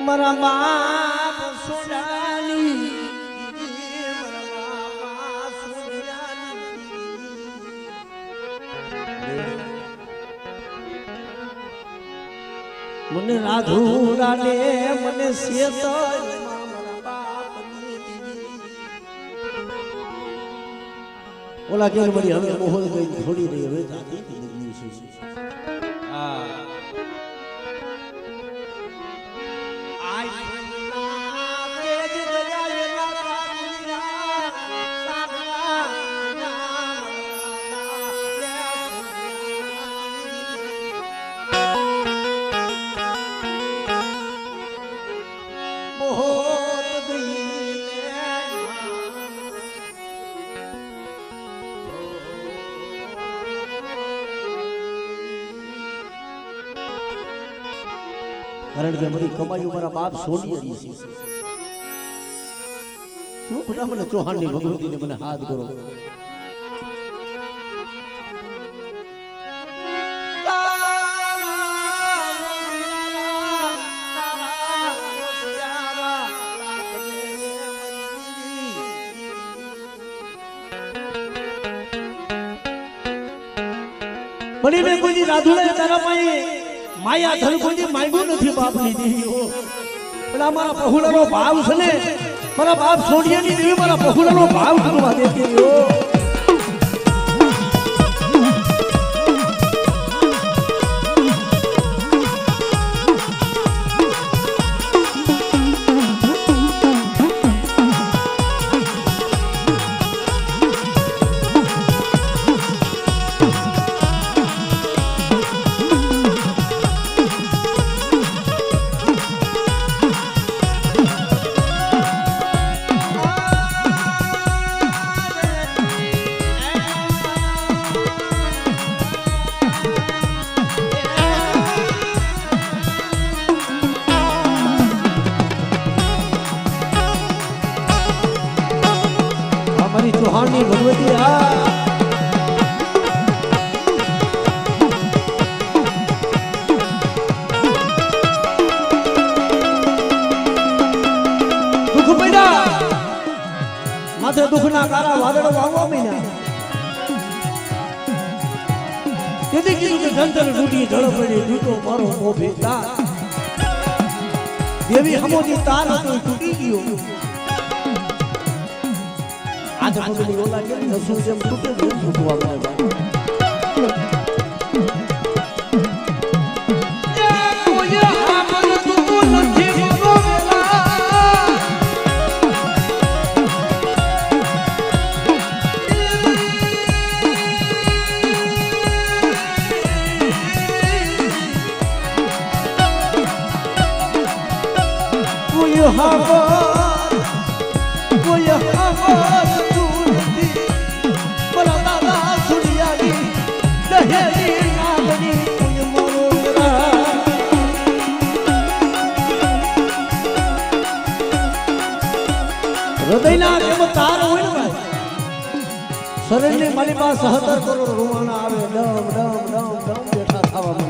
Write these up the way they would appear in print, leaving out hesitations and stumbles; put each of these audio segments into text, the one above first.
મારા બાપ સોનાની મારા બાપ સોનાની મને રાધુરા ને મને શેત ઓલા કે બધી હવે મોહન ગઈ થોડી રહી હવે જાતી નગરી છે હા કારણ કે બધી કમાઈ મારા બાપ સોની રહી છે શું ખોટા મને ચૌહાણની ભગવતીને મને હાથ કરો પણ મેં કોઈ રાધુડે તારા પાસે માયા ધન કોઈ માંગ્યું નથી બાપની દેવી પણ મારા પહુલાનો ભાવ છે ને મારા બાપ છોડિયાની દેવી મારા પહુલાનો ભાવ કરવા દેતી હો ચૌહાણની ભગવતી દુઃખ પડ્યા માથે દુઃખના કારા વાદળો વાવવા માંડ્યા તેથી કીધું કે જંતર તૂટી જળ પડી તૂટો મારો મોભે તાર દેવી હમોજી તાર હતો તૂટી ગયો आज पगड़ी ओला के नसू जम टूटे बहुत फुटवा गया ये कोई हमन तू નથી બોલો કોઈ હવા હૃદયના કેમ તાર હોય ને ભાઈ શરીરની મારી પાસે 17 કરોડ રૂવાના આવે ડમ ડમ ડમ ડમ બેઠા થવા મને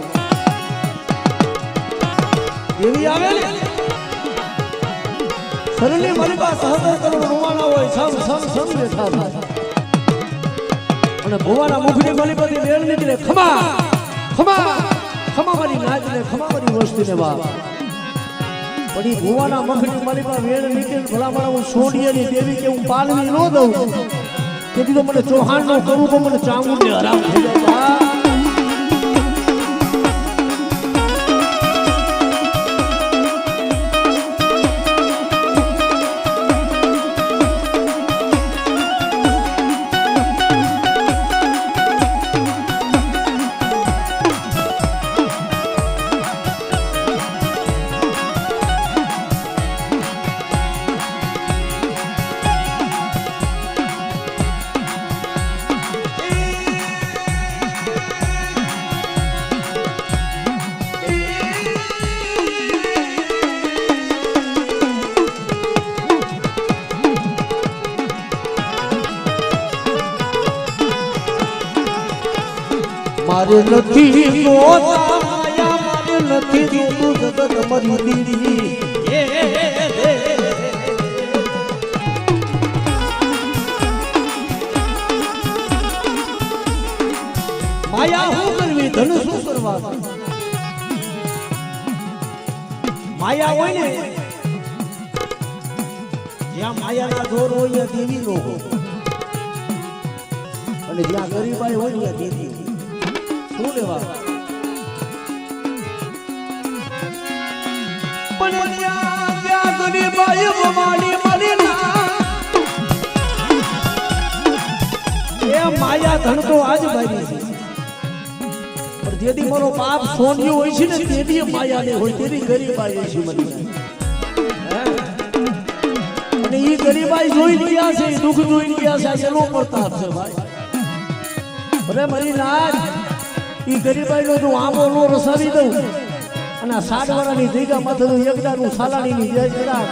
એવી આવે ને શરીરની મારી પાસે 17 કરોડ રૂવાના હોય સમ સમ સમ બેઠા થાય અને ભુવાના મુખની મારી પાસે વેળ નીકળે ખમા ખમા ખમા મારી નાચને ખમા મારી વસ્તીને બાપ પડી ભુવાના મખની મારી પાસે વેળ નીકળે ભલા મારા હું સોડિયાની દેવી કે હું પાલવી ન દઉં કે કીધું મને ચૌહાણનો કરું તો મને ચામુંડને હરામ થઈ જાય મારે નથી મોતા માયા મારે નથી જોતું જગત મરી દીધી માયા શું કરવી ધન શું કરવા માયા હોય ને જ્યાં માયાના જોર હોય ત્યાં દેવી નો હોય અને જ્યાં ગરીબાઈ હોય ત્યાં દેવી શું લેવા પણ ત્યાં ગરીબાઈ મારી મારી એ માયા ધન તો આજ મારી છે જેથી મારો બાપ સોન્યું હોય છે ને તેથી માયા ને હોય તેથી ગરીબાઈ હોય છે મને અને ઈ ગરીબાઈ જોઈ ગયા છે દુઃખ જોઈ ગયા છે એનો પ્રતાપ છે ભાઈ અરે મારી નાજ ઈ ગરીબાઈ નો જો આંબો નો રસાવી દઉં અને 60 વાળાની જગ્યા માથે એકદાનું સાલાણીની જય કદાચ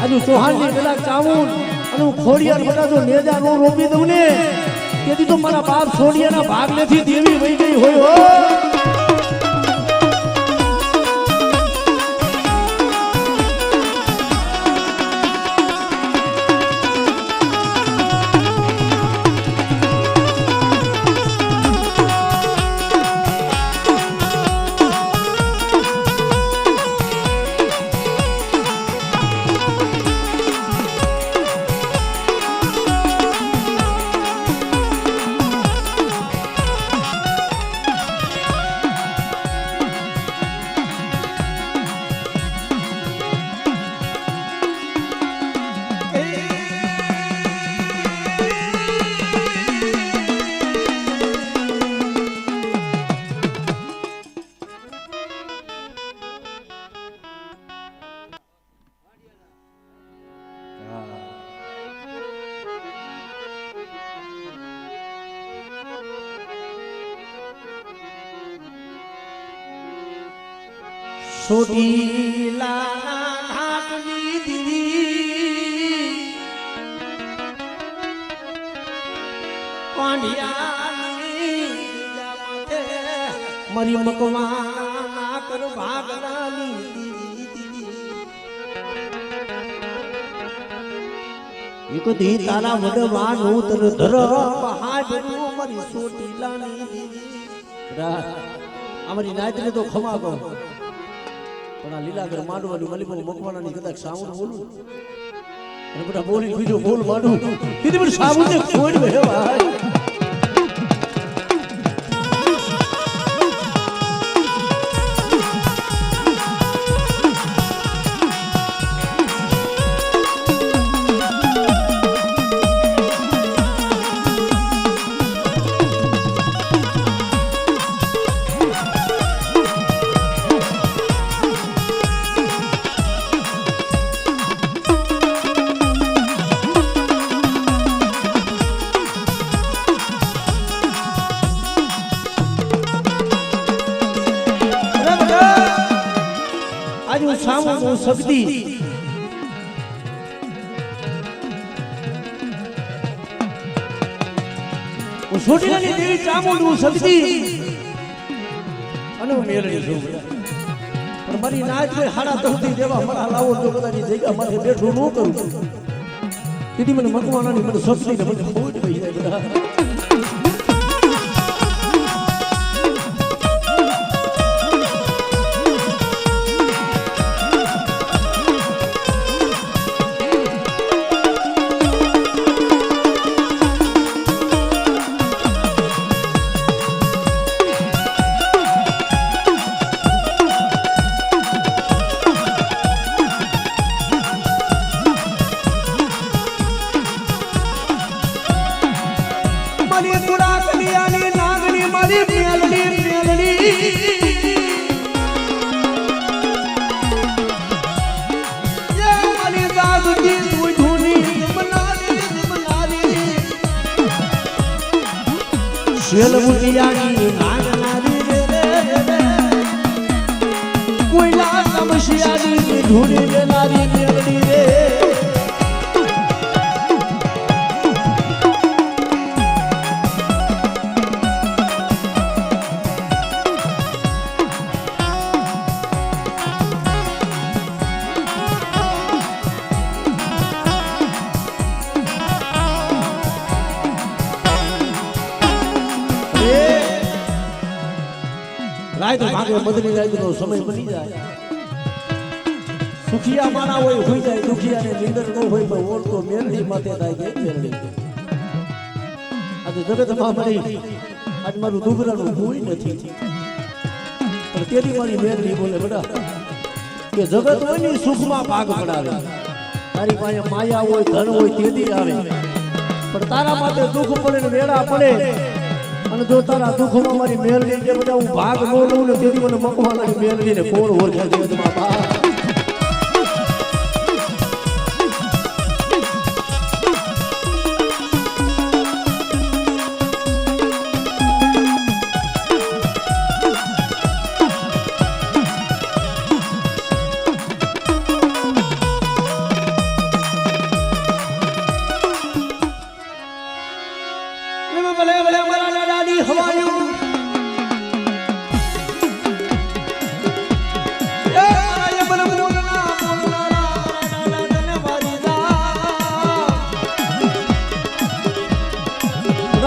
આજુ ચૌહાણની કદાચ ચામુંડ અને હું ખોડિયાર બધા જો નેજા નો રોપી દઉં ને તેથી તો મારા બાપ સોડિયાના ભાગ નથી દેવી વહી ગઈ હોય હો સોટીલા ઘાટની દીદી કોંઢિયાની મરી મકવાના કર ભાગનાની એક દી તારા વડવાનું તર ધર બહાડનું મરી સોટીલાની અમારી નાયતને તો ખમા કહો પણ આ લીલાગર માંડવાની મલીપુર મકવાનાની કદાચ સાઉન્ડ બોલું અને બધા બોલી બીજો બોલ માંડું કીધું પણ સાઉન્ડ ખોડ હે ભાઈ સામું શક્તિ સોટીલાની દેવી ચામુંડ શક્તિ અને મેળવી છું પણ મારી નાચ કોઈ હાડા તોડી દેવા મારા લાવો તો બધાની જગ્યા માથે બેઠું ન કરું તેથી મને મકવાનાની મને શક્તિ ને મને ખોટ પડી જાય બધા શેલ મુટિયાની નાગનારી રે કોઈલા તમશિયાની ઢૂંઢી લેનારી મેળડી રે રાત ભાગે બદલી જાય તો સમય બની જાય સુખિયા માણા હોય હોઈ જાય દુખિયા ને નિંદર ન હોય પણ ઓળતો મેરડી માથે થાય કે મેરડી આજે જગતમાં મારી આજ મારું દુબરાનું કોઈ નથી પણ તેરી મારી મેરડી બોલે બેટા કે જગત હોય ને સુખમાં ભાગ પડાવે તારી પાસે માયા હોય ધન હોય તેદી આવે પણ તારા માટે દુઃખ પડે ને વેળા પડે અને જો તારા દુઃખમાં મારી મેરડી કે બેટા હું ભાગ ન લઉં ને તેદી મને મકવાના મેરડી ને કોણ ઓળખે જગતમાં બા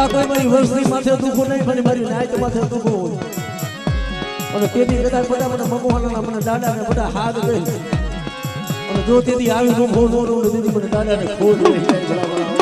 કોઈ મારી વસ્તી માથે દુખો નહીં પણ મારી નાયત માથે દુખો હોય અને તેથી કદાચ બધા મને મગવાના મને દાદાને બધા હાથ દે અને જો તેથી આવી દુખો નો નો તેથી મને દાદાને ખોટ હોય બરાબર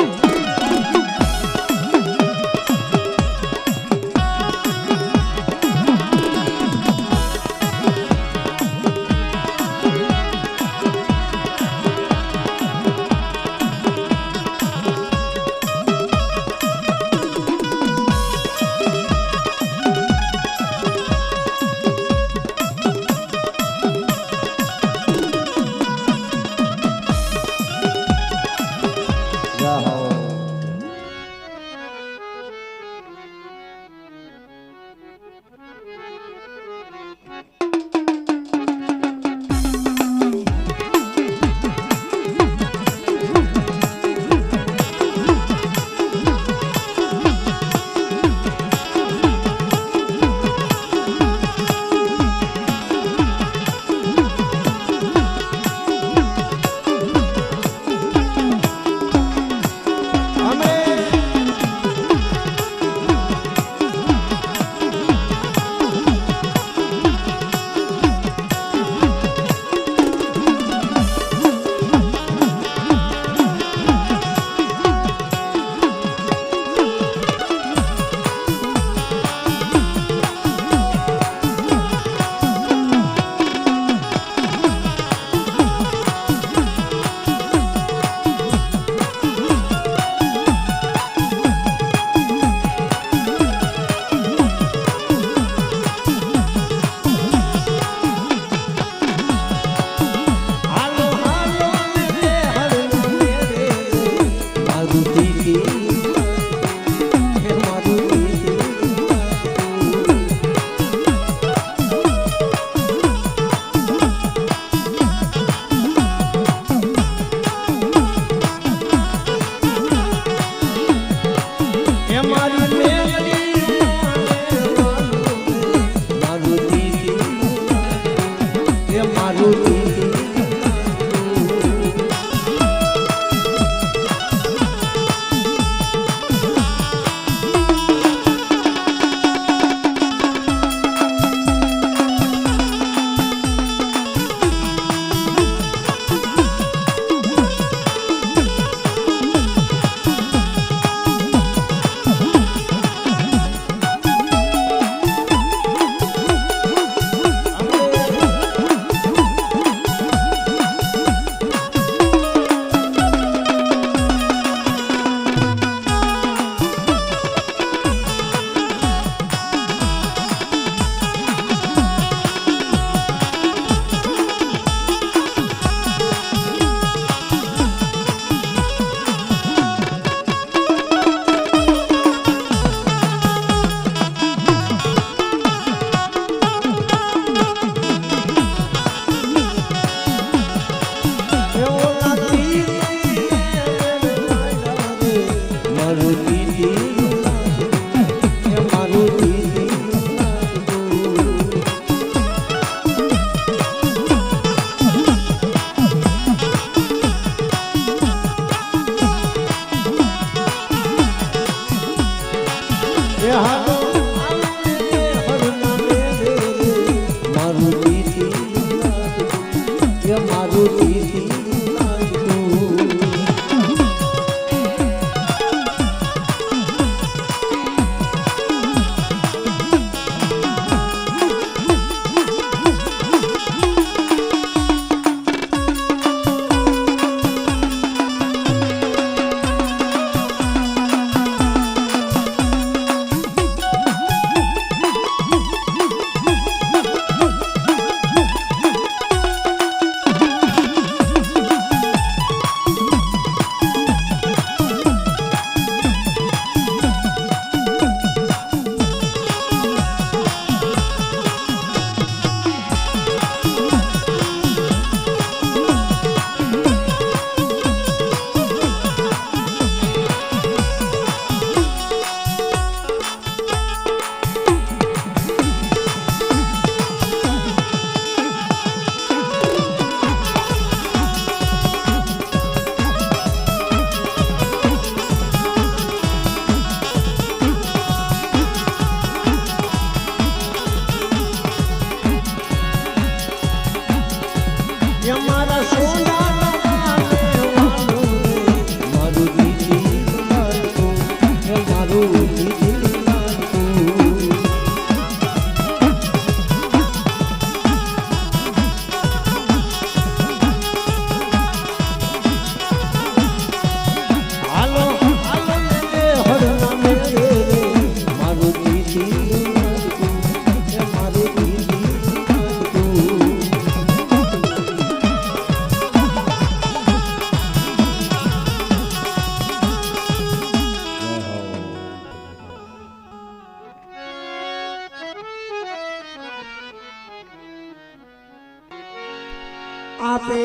આપે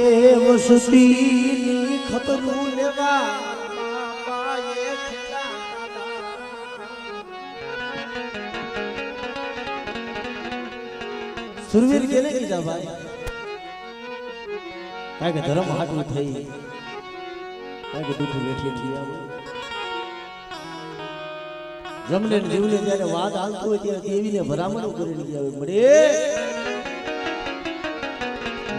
વસતીની ખબરું લેવા બાપાએ સુરવીર કેને કીધા ભાઈ કારણ કે ધર્મ હાટું થઈ કારણ કે દુઃખ લેઠી થઈ આવે જમને જીવને જ્યારે વાત હાલતો હોય ત્યારે દેવીને ભરામણો કરીને આવે મળે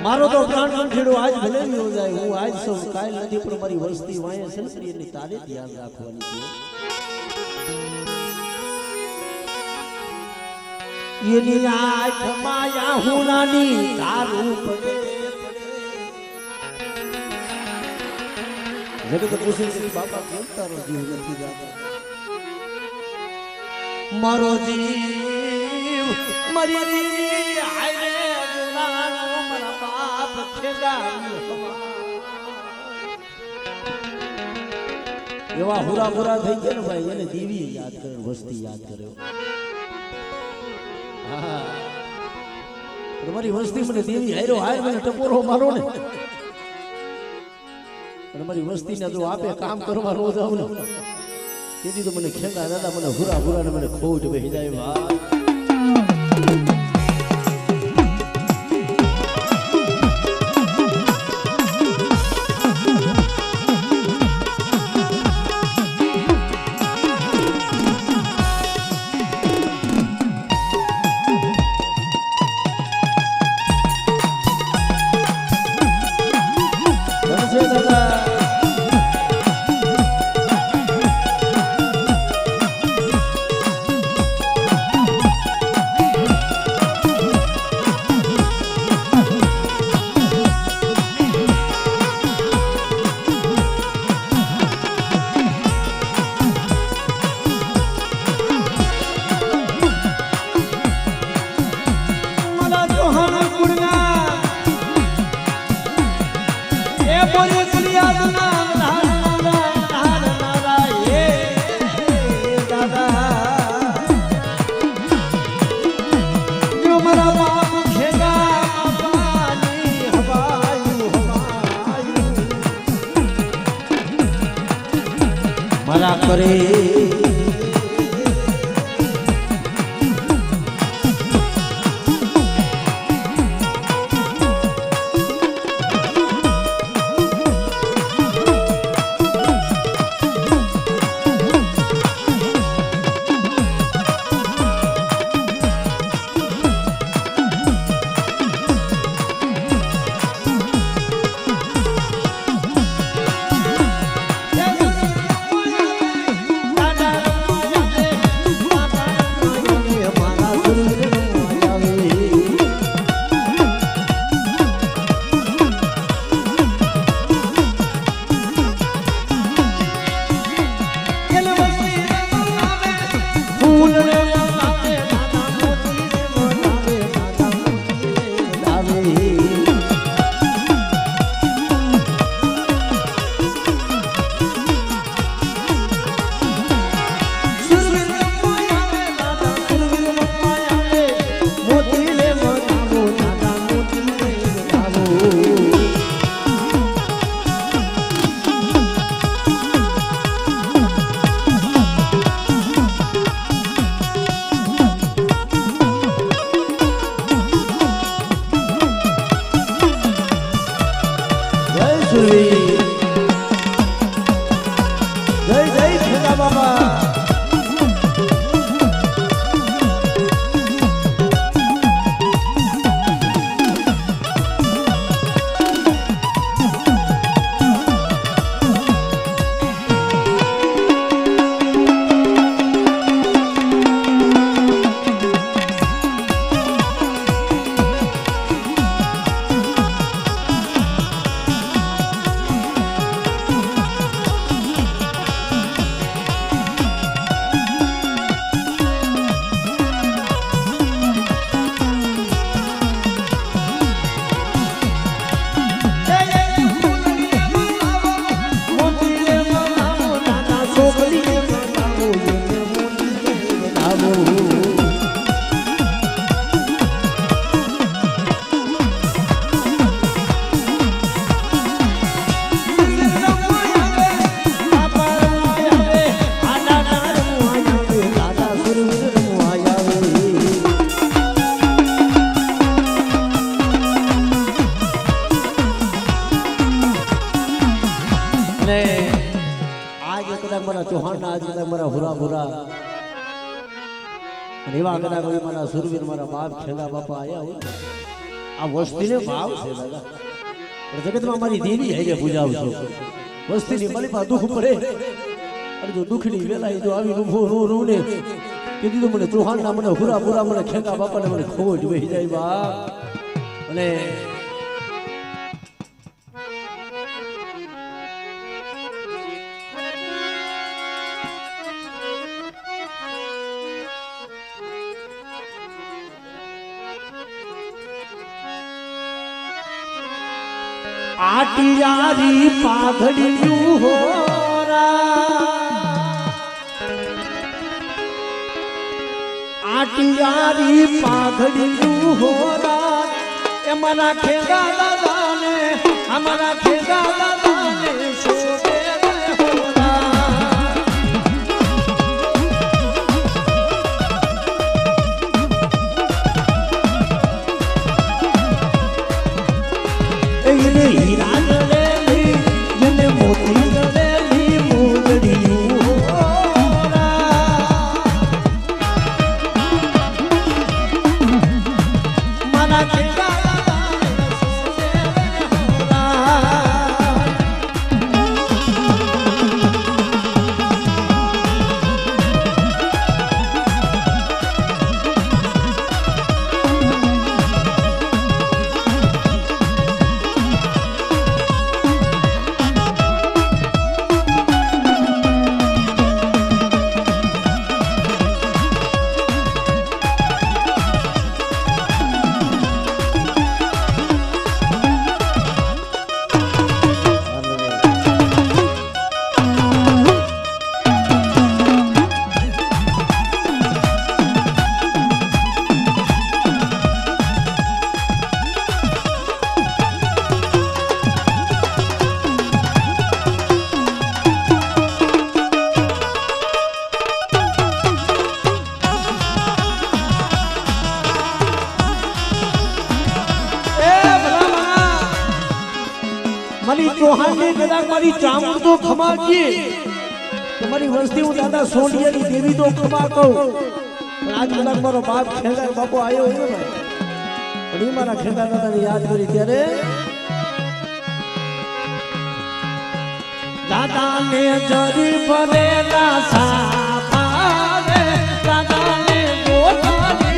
મારો તો પ્રાણ કંઠેડો આજ ભલે ન જાય હું આજ સૌ કાલ નથી પણ મારી વસ્તી વાય સંસ્કૃતિ ની તારે ધ્યાન રાખવાની છે એની આંખ માયા હુનાની તારું પડે જગત પૂછે છે બાપા કેમ તારો જીવ નથી જાતો મારો જીવ મારી દેવી હાય રે મારા બાપ એવા હુરા હુરા થઈ ગયા ને ભાઈ એને દેવી યાદ કરે વસ્તી યાદ કર્યો હા તમારી વસ્તી મને દેવી હાયરો હાય મને ટપોરો મારો ને તમારી વસ્તીને જો આપે કામ કરવા રોજ આવ ને તેથી તો મને ખેંગા દાદા મને હુરા હુરા ને મને ખોટ બેહી જાય ભાઈ મારા કરે જય સુરવીર જય જય ખેડા બાબા ચૌહાણ ના આજે મારા હુરા ભુરા એવા કદાચ મારા સુરવીર મારા બાપ ખેલા બાપા આયા હોય આ વસ્તીને ભાવ છે દાદા જગતમાં મારી દેવી હે જે પૂજાવશો વસ્તીની મારી પાસે દુઃખ પડે અને જો દુઃખની વેલા જો આવી રૂ ને કીધું મને ચૌહાણ ના મને હુરા ભુરા મને ખેલા બાપાને મને ખોટ વહી જાય બાપ અને આટિયારી પાઘડિયું હોરા આટિયારી પાઘડિયું હોરા એ મારા ખેડા દાદાને અમારા ખેડા દાદાને શોધે चौहान ने कदा मारी चामुंड तो खमा किए तुम्हारी वस्ती हूँ दादा सोनिया की देवी तो खमा कहूँ आज कदा मारो बाप खेला बापो आयो हो भाई अड़ी मारा खेला दादा ने याद करी त्यारे दादा ने जरी भरे ना सापारे दादा ने गोतारी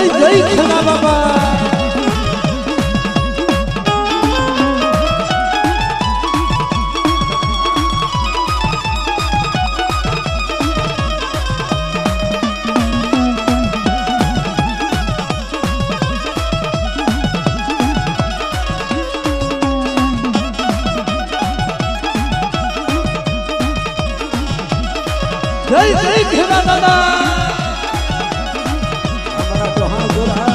જય ખેડા બાબા જય જય ખેડા દાદા અમારા ચૌહાણ ગોરા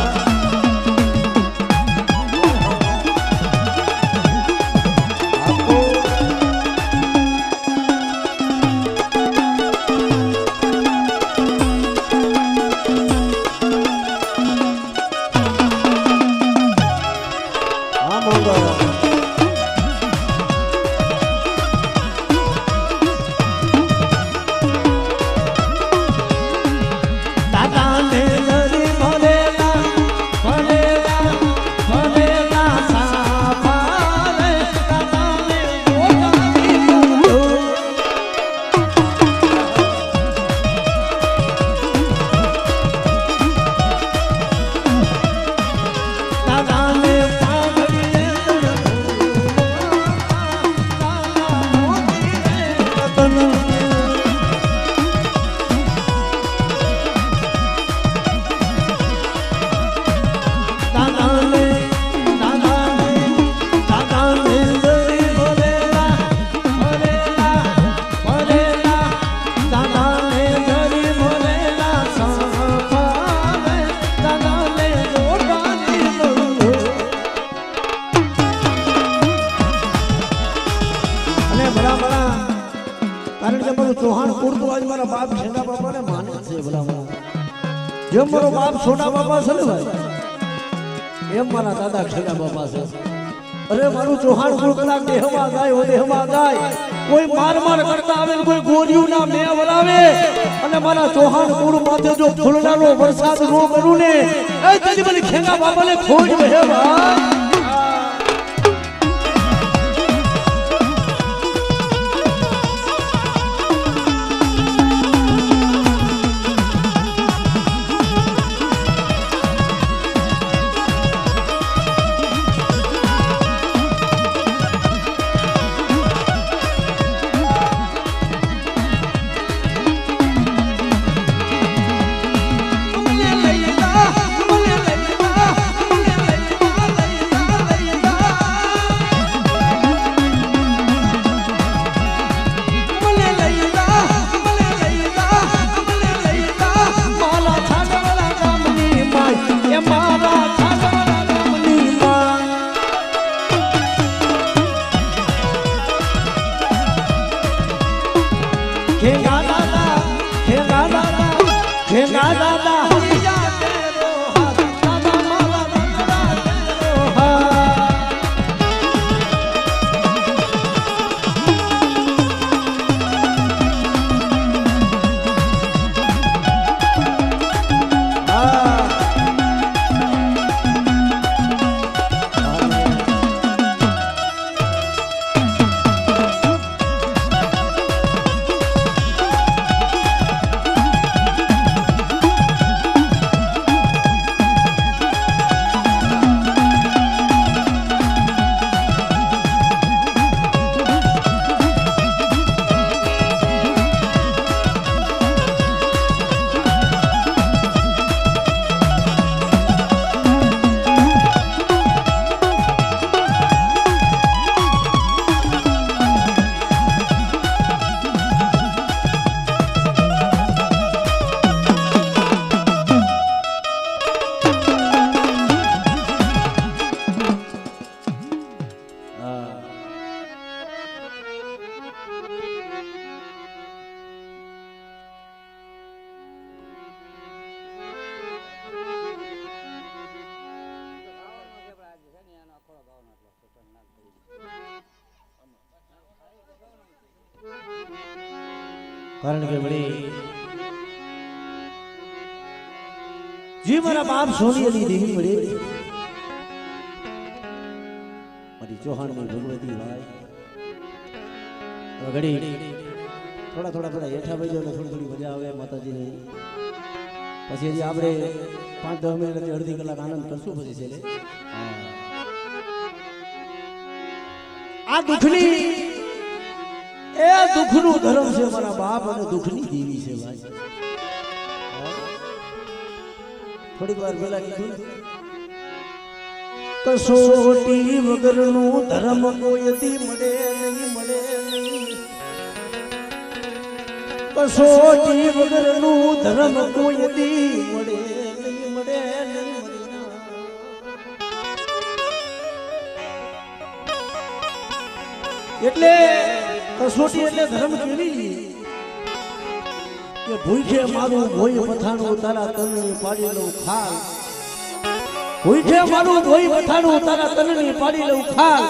ચૌહાણ કુર્તો આજ મારા બાપ ખેડા બાપાને માને છે ભલા જેમ મારો બાપ છોટા બાપા છે ને ભાઈ એમ મારા દાદા ખેડા બાપા છે અરે મારું ચૌહાણ કુળ કલા દેહમાં ગાય હો દેહમાં ગાય કોઈ માર માર કરતા આવે કોઈ ગોરિયું ના મેં વરાવે અને મારા ચૌહાણ કુળ માથે જો ફૂલડાનો વરસાદ નો કરું ને એ તેની બલી ખેડા બાપાને ખોજ વહે ભાઈ કારણ કે વળી जी मारा बाप सोनी अली देवी बड़े मारी चौहान में भगवती भाई घड़ी थोड़ा थोड़ा थोड़ा हेठा बजो ने थोड़ी थोड़ी मजा आवे माता जी ने પછી હજી આપણે 5-10 મિનિટ અડધી કલાક આનંદ કરશું પછી છેલ્લે આ દુઃખની એ દુઃખનું ધર્મ છે મારા બાપ અને દુઃખની દેવી છે ભાઈ થોડીક વાર પહેલા કીધું કસોટી વગરનું ધર્મ કોઈથી મળે નહીં કસોટી વગરનું ધર્મ કોઈથી મળે નહીં એટલે કસોટી એટલે ધર્મ કેવી કે ભૂખે મારું ભોય પથાણું તારા તનની પાડી લઉં ખાલ ભૂખે મારું ભોય પથાણું તારા તનની પાડી લઉં ખાલ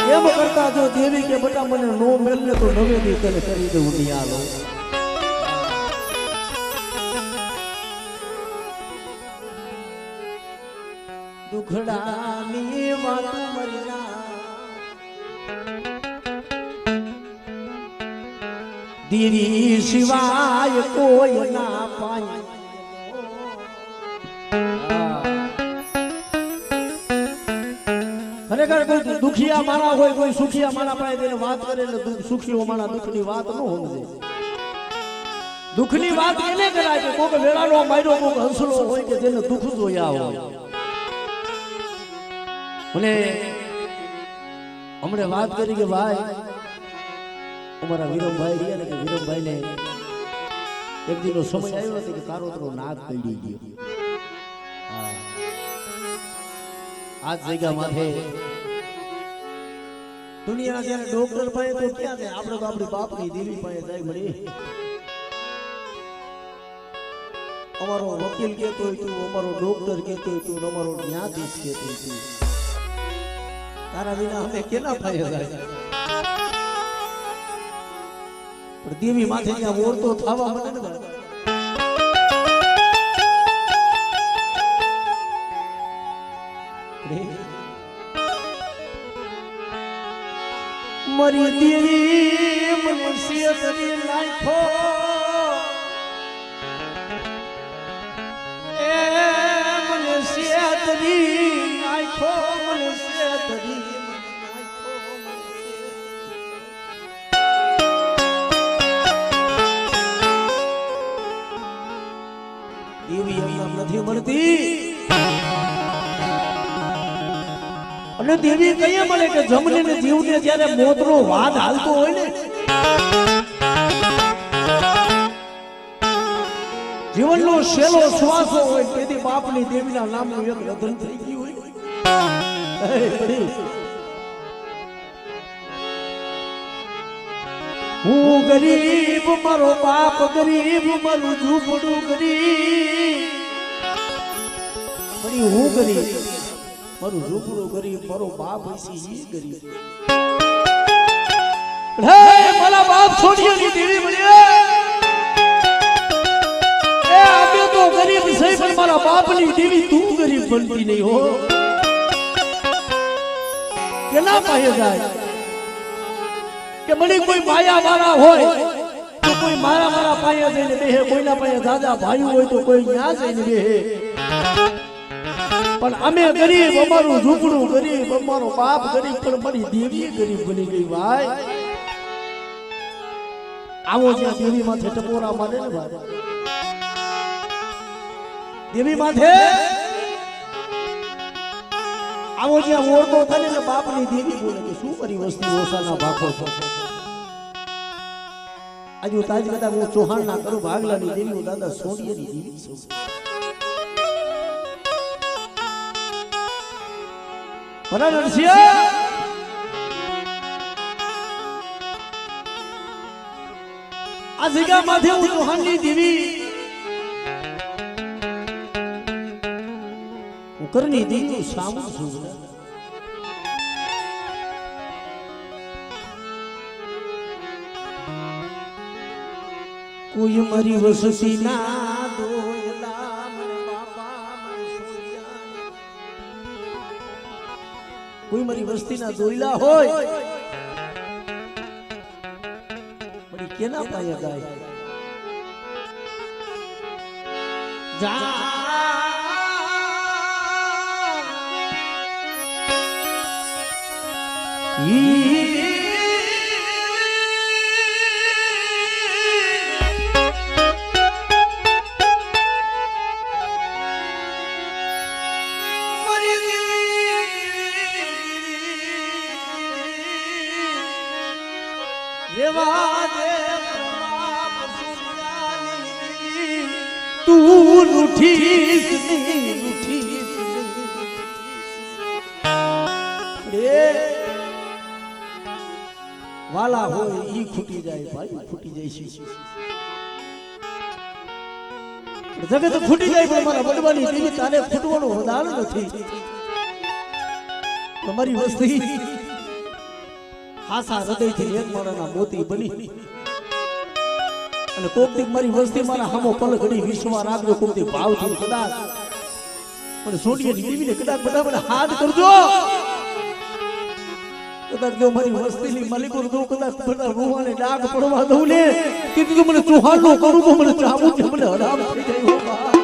એમ કરતા જો દેવી કે બટા મને નો મેલને તો નવેદી તને કરી દઉં નિયાલો દુખડાની વાત મરીના દેવી સિવાય કોઈ ના પાય ખરેખર કોઈ દુખિયા માણા હોય કોઈ સુખિયા માણા પાસે તેને વાત કરે એટલે સુખીઓ માણા દુઃખની વાત ન સમજે દુઃખની વાત એને કરાય કે કોક વેળાનો માર્યો કોક હંસલો હોય કે જેને દુઃખ જોયા હોય મને હમણે વાત કરી કે ભાઈ અમારા વિરમભાઈ રહ્યા ને કે વિરમભાઈ ને એક દિનનો સમય આવ્યો હતો કે કારોતરો નાગ પડી ગયો આ જગ્યા માથે દુનિયા જ્યારે ડોક્ટર પાસે તો ક્યાં જાય આપણે તો આપણી બાપની દેવી પાસે જાય મળી અમારો વકીલ કહેતો હોય તું અમારો ડોક્ટર કહેતો હોય તું અમારો ન્યાયાધીશ કહેતો હોય તું તારા વિના અમે કેના પાસે જાય પણ દેવી માથે જ્યાં ઓરતો થવા મળે ને મરી દેવી મનુષ્ય કરી નાખો એ મનુષ્ય કરી નાખો મનુષ્ય કરી નથી મળતી અને દેવી કઈ મળે કે જમને ને જીવને જ્યારે મોતનો વાદ હાલતો હોય ને જીવનનો છેલ્લો શ્વાસો હોય તેથી બાપની દેવીના નામનું એક રધન થઈ ગયું હોય હું ગરીબ મારો બાપ ગરીબ મારું ઝૂંપડું ગરીબ હું ગરીબ મારું ઝૂંપડું ગરીબ મારો બાપ હસી ગરીબ હે મારા બાપ છોડ્યો ની દેવી મળ્યો એ અમે તો ગરીબ સહી પણ મારા બાપની દેવી તું ગરીબ બનતી નહીં હો કેના પાસે જાય કે બની કોઈ માયા વાળા હોય તો કોઈ મારા પાસે જઈને બેહે કોઈના પાસે દાદા ભાઈ હોય તો કોઈ ન્યા જઈને બેહે પણ અમે ગરીબ અમારું ઝૂંપડું ગરીબ અમારો બાપ ગરીબ પણ મારી દેવી ગરીબ બની ગઈ ભાઈ આવો જ્યાં દેવી માથે ટપોરા મારે ને ભાઈ દેવી માથે આવો જ્યાં ઓળખો થાય ને બાપની દેવી બોલે કે શું કરી વસ્તી ઓસાના ભાખો છો આજે હું તાજ કદા હું ચૌહાણ ના કરું ભાગલાની દેવી હું દાદા સોડિયાની દેવી છું બરાબર છે આ જગ્યા માથે હું ચૌહાણની દેવી હું કરની દેવી સામું છું કોઈ મારી વસતી ના દોયલા મને બાપા મને સોડિયા કોઈ મારી વસ્તી ના દોયલા હોય બડી કેના પાયા ગાય તું રૂઠીસ વાલા હોય ઈ ખૂટી જાય ભાઈ ખૂટી જાય છે જગત ખૂટી જાય પણ મારા વડવાની દેવી તારે ફૂટવાનો વધાર નથી તમારી વસ્તી હાસા હૃદયથી એક મારાના મોતી બની અને કોક દીક મારી વસ્તી મારા હામો પલ ઘડી વિશ્વમાં રાખજો કોક દીક ભાવથી કદાચ પણ સોડિયાની દેવીને કદાચ બધા મને હાથ કરજો કદાચ જો મારી વસ્તીની માલિકો દો કદાચ બધા રૂવાને ડાઘ પડવા દઉં ને કીધું મને ચુહાડનો કરું તો મને ચાબુ છે મને હરામ થઈ જાય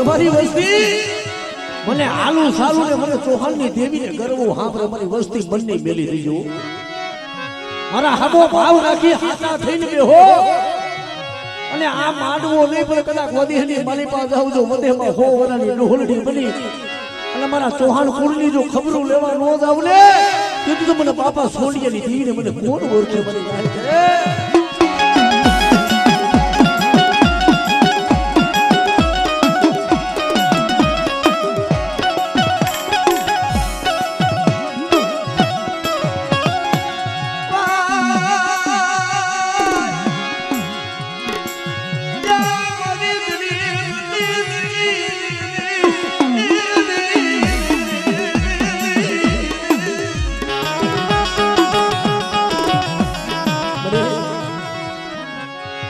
મારી વસ્તી મને આલુ સાલું ને મને ચૌહાણની દેવીને ગરવો હાંભળે મારી વસ્તી મનની મેલી દીજો મારા હાબો ભાવ રાખી હાથા થઈને બેહો અને આ માંડવો નહીં પણ કદાચ વધીની માલી પાસે જાવ જો વધેમાં હો વરાની ડોહલડી બની અને મારા ચૌહાણ કુળની જો ખબરું લેવા નો જાવ ને કીધું તો મને બાપા સોડિયાની દેવીને મને કોણ ઓળખે મને જાય છે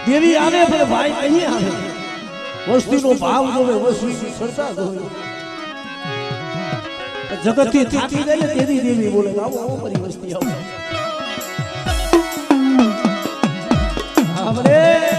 દેવી આવે પણ ભાઈ કहीं આવે વસ્તીનો ભાવ જોવે વસ્તી સરતા જોવે જગતથી થાકી જાય ને તેની દેવી બોલે આવો આવો મારી વસ્તી આવો આપણે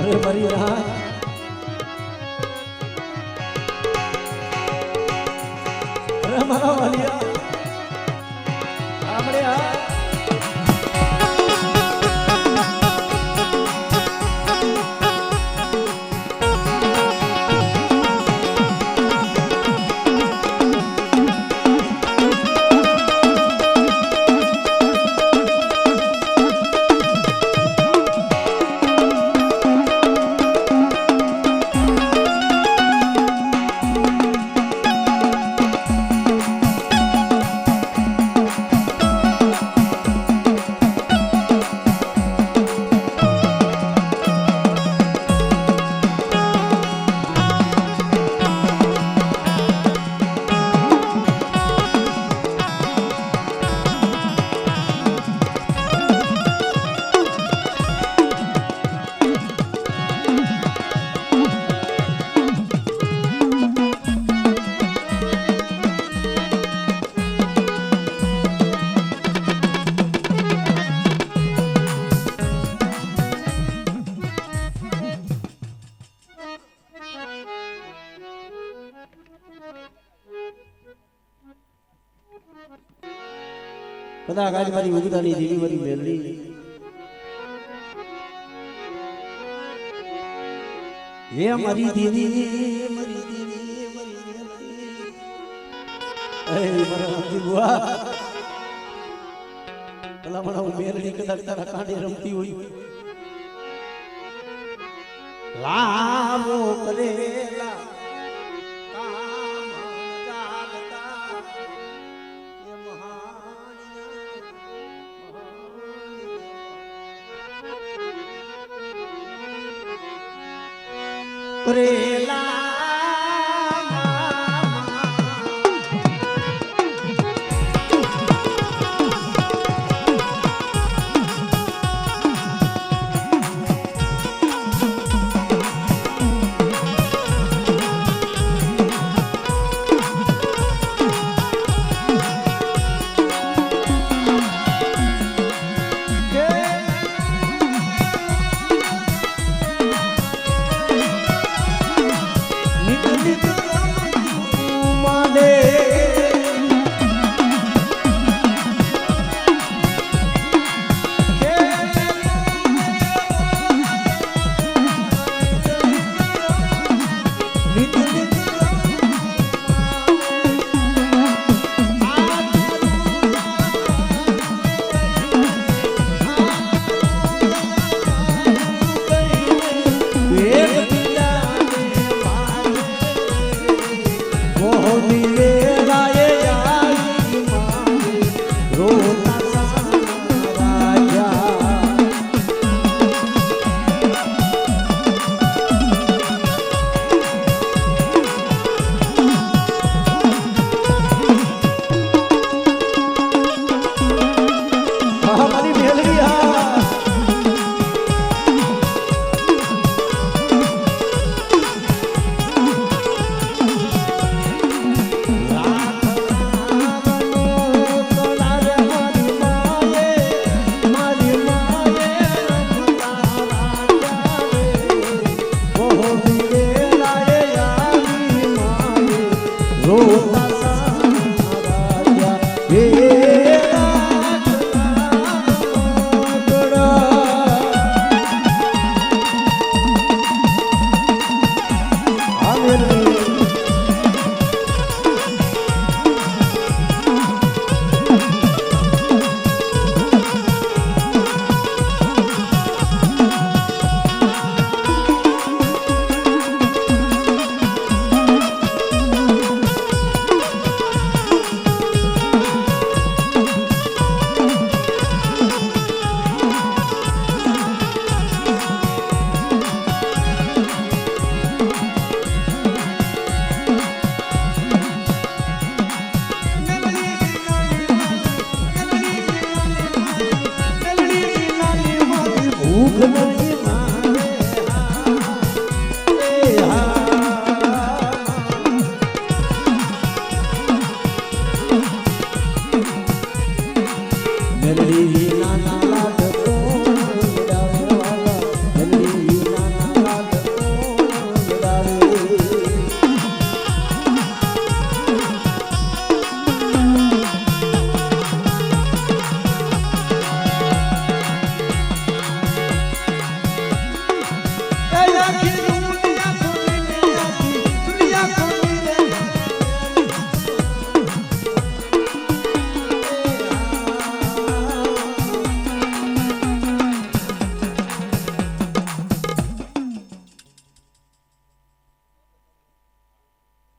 અરે મારી રાહ અરે મારા વાલિયા આપણે આ કદાચ આજ મારી ઉગતાની દેવી મારી મેલડી હે મારી દેવી મારી દેવી મારી મેલડી એ મારા જીવા ભલા ભલા હું મેલડી કદાચ તારા કાંડે રમતી હોય લાવો કરેલા ભૂખ નથી